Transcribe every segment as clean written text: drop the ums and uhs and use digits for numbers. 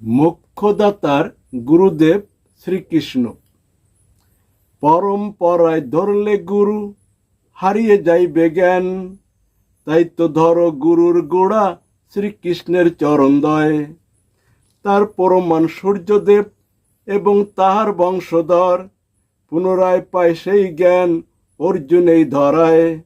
মোক্ষদাতার গুরুদেব শ্রীকৃষ্ণ। পরম্পরায় ধরলে গুরু হারিয়ে যাইবে জ্ঞান, তাই তো ধরো গুরুর গোড়া শ্রীকৃষ্ণের চরণদ্বয়। তার প্রমাণ সূর্যদেব এবং তাহার বংশধর, পুনরায় পায় সেই জ্ঞান অর্জুনেই ধরায়।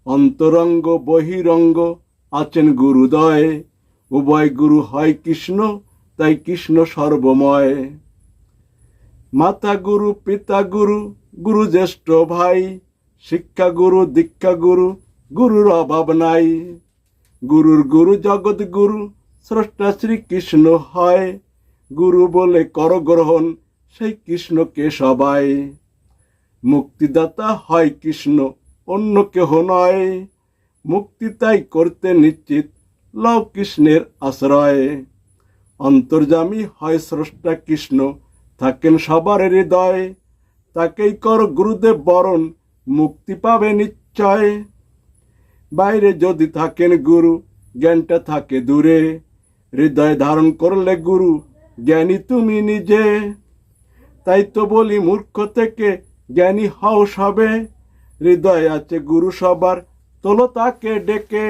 অন্তরঙ্গ বহিরঙ্গ আছেন গুরুদয়, উভয় গুরু হয় কৃষ্ণ, তাই কৃষ্ণ সর্বময়। মাতা গুরু পিতা গুরু, গুরু জ্যেষ্ঠ ভাই, শিক্ষা গুরু দীক্ষা গুরু, গুরুর অভাব নাই। গুরুর গুরু জগৎ গুরু, স্রষ্টা শ্রীকৃষ্ণ হয়। গুরু বলে কর গ্রহণ, সেই কৃষ্ণকে সবাই। মুক্তিদাতা হয় কৃষ্ণ, অন্য কেহ নয়। মুক্তি তাই করতে নিশ্চিত, লও কৃষ্ণের আশ্রয়। অন্তর্যামী হয় স্রষ্টা কৃষ্ণ, থাকেন সবার হৃদয়। তাকেই কর গুরুদেব বরণ, মুক্তি পাবে নিশ্চয়। বাইরে যদি থাকেন গুরু, জ্ঞানটা থাকে দূরে। হৃদয় ধারণ করলে গুরু, জ্ঞানী তুমি নিজে। তাই তো বলি মূর্খ থেকে জ্ঞানী হও সবে। হৃদয় আছে গুরু সবার, তোলো তাকে ডেকে।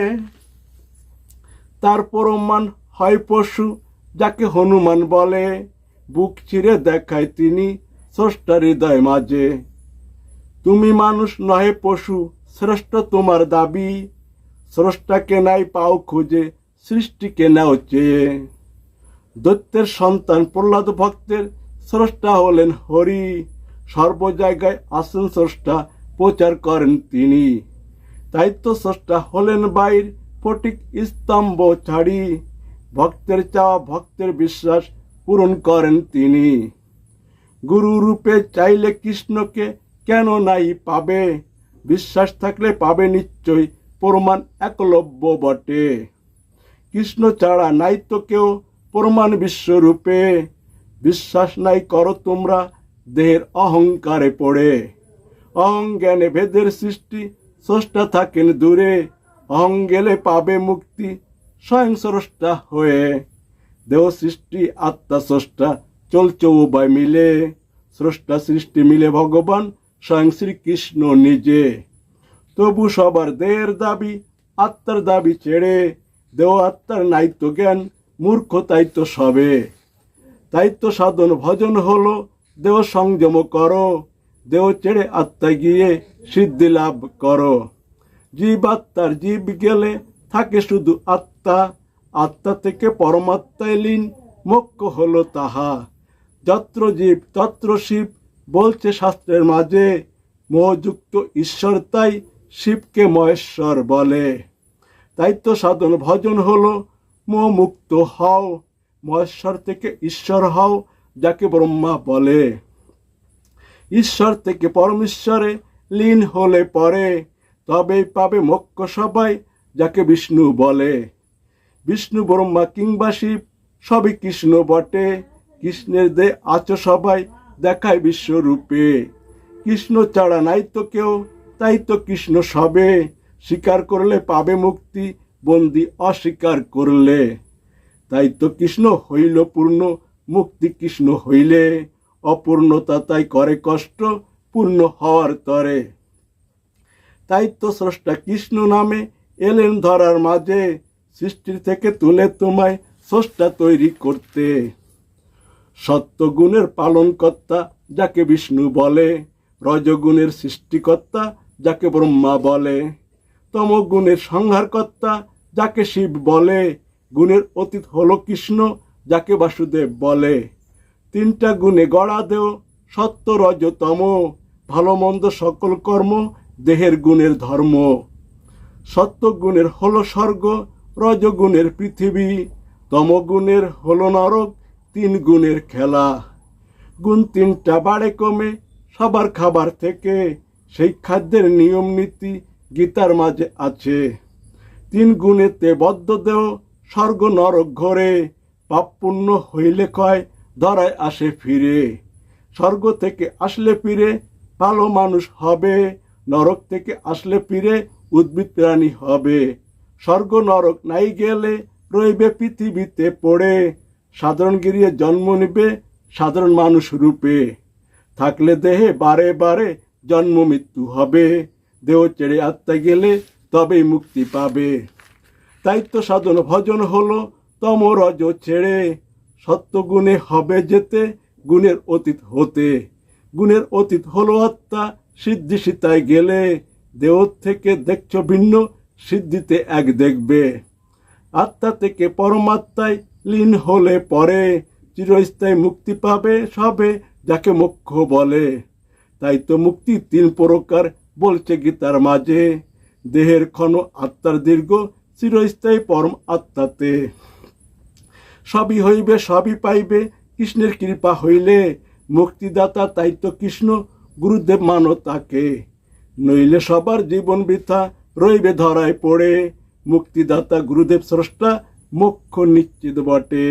তার প্রমাণ হয় পশু, যাকে হনুমান বলে। বুক চিরে দেখায় তিনি, স্রষ্টা হৃদয় মাঝে। তুমি মানুষ নহে পশু, শ্রেষ্ঠ তোমার দাবি। স্রষ্টাকে নাই পাও খুঁজে, সৃষ্টিকে নাও চেয়ে। দৈত্যের সন্তান প্রহ্লাদ ভক্তের, স্রষ্টা হলেন হরি। সর্ব জায়গায় আসেন স্রষ্টা, প্রচার করেন তিনি। তাই তো স্রষ্টা হলেন বাইর, ফটিক স্তম্ভ ছাড়ি। ভক্তের চাওয়া ভক্তের বিশ্বাস, পূরণ করেন তিনি। গুরু রূপে চাইলে কৃষ্ণকে কেন নাই পাবে। বিশ্বাস থাকলে পাবে নিশ্চয়, প্রমাণ একলব্য বটে। কৃষ্ণ ছাড়া নাই তো কেউ, প্রমাণ বিশ্বরূপে। বিশ্বাস নাই করো তোমরা, দেহের অহংকারে পড়ে। অহং জ্ঞানে ভেদের সৃষ্টি, স্রষ্টা থাকেন দূরে। অহং গেলে পাবে মুক্তি, স্বয়ং স্রষ্টা হয়ে। দেহ সৃষ্টি আত্মা স্রষ্টা, চলছে উভয় মিলে। স্রষ্টা সৃষ্টি মিলে ভগবান, স্বয়ং শ্রীকৃষ্ণ নিজে। তবু সবার দেহের দাবি, আত্মার দাবি ছেড়ে। দেহ আত্মার নাই তো জ্ঞান, মূর্খ তাই তো সবে। তাই তো সাধন ভজন হলো, দেহ সংযম করো। দেহ ছেড়ে আত্মা গিয়ে সিদ্ধি লাভ করো। জীব আত্মার জীব গেলে থাকে শুধু আত্মা। আত্মা থেকে পরমাত্মায় লীন, মোক্ষ হলো তাহা। যত্র জীব তত্র শিব, বলছে শাস্ত্রের মাঝে। মোহযুক্ত ঈশ্বর তাই শিবকে মহেশ্বর বলে। তাই তো সাধন ভজন হলো, মোহমুক্ত হও। মহেশ্বর থেকে ঈশ্বর হও, যাকে ব্রহ্মা বলে। ঈশ্বর থেকে পরমেশ্বরে লীন হলে পরে, তবেই পাবে মোক্ষ সবাই, যাকে বিষ্ণু বলে। বিষ্ণু ব্রহ্মা কিংবা শিব, সবই কৃষ্ণ বটে। কৃষ্ণের দে আছো সবাই, দেখায় বিশ্বরূপে। কৃষ্ণ ছাড়া নাই তো কেউ, তাই তো কৃষ্ণ সবে। স্বীকার করলে পাবে মুক্তি, বন্দি অস্বীকার করলে। তাই তো কৃষ্ণ হইল পূর্ণ, মুক্তি কৃষ্ণ হইলে। অপূর্ণতা তাই করে কষ্ট, পূর্ণ হওয়ার তরে। তাই তো স্রষ্টা কৃষ্ণ নামে এলেন ধরার মাঝে। সৃষ্টির থেকে তুলে তোমায় স্রষ্টা তৈরি করতে। সত্যগুণের পালনকর্তা, যাকে বিষ্ণু বলে। রজগুণের সৃষ্টিকর্তা, যাকে ব্রহ্মা বলে। তমগুণের সংহারকর্তা, যাকে শিব বলে। গুণের অতীত হলো কৃষ্ণ, যাকে বাসুদেব বলে। তিনটা গুণে গড়া দেহ, সত্য রজ তম। ভালো মন্দ সকল কর্ম, দেহের গুণের ধর্ম। সত্য গুণের হলো স্বর্গ, রজগুণের পৃথিবী। তমগুণের হলো নরক, তিন গুণের খেলা। গুণ তিনটা বাড়ে কমে সবার খাবার থেকে। সেই খাদ্যের নিয়ম নীতি গীতার মাঝে আছে। তিন গুণেতে বদ্ধ দেহ, স্বর্গ নরক ঘরে। পাপ পুণ্য হইলে কয়, ধরায় আসে ফিরে। স্বর্গ থেকে আসলে ফিরে, ভালো মানুষ হবে। নরক থেকে আসলে ফিরে, উদ্ভিদ প্রাণী হবে। স্বর্গ নরক নাই গেলে, রইবে পৃথিবীতে পড়ে। সাধারণ গিরিয়ে জন্ম নিবে সাধারণ মানুষ রূপে। থাকলে দেহে বারে বারে জন্ম মৃত্যু হবে, দেহ ছেড়ে আত্মা গেলে তবেই মুক্তি পাবে। তাই তো সাধন ভজন হলো তম রজ ছেড়ে, সত্য গুণে হবে যেতে গুণের অতীত হতে। গুণের অতীত হলো আত্মা, সিদ্ধি সীতায় গেলে দেহ থেকে দেখছ ভিন্ন, সিদ্ধিতে এক দেখবে। আত্মা থেকে পরমাত্মায় লীন হলে পরে চিরস্থায়ী মুক্তি পাবে সবে, যাকে মোক্ষ বলে। তাই তো মুক্তি 3 প্রকার বলছে গীতার মাঝে, দেহের ক্ষণ আত্মার দীর্ঘ, চিরস্থায়ী পরম আত্মাতে। সবই হইবে সবই পাইবে কৃষ্ণের কৃপা হইলে, মুক্তিদাতা তাই তো কৃষ্ণ, গুরুদেব মানো তাকে। নইলে সবার জীবন বৃথা রইবে ধরায় পড়ে, মুক্তিদাতা গুরুদেব স্রষ্টা, মোক্ষ নিশ্চিত বটে।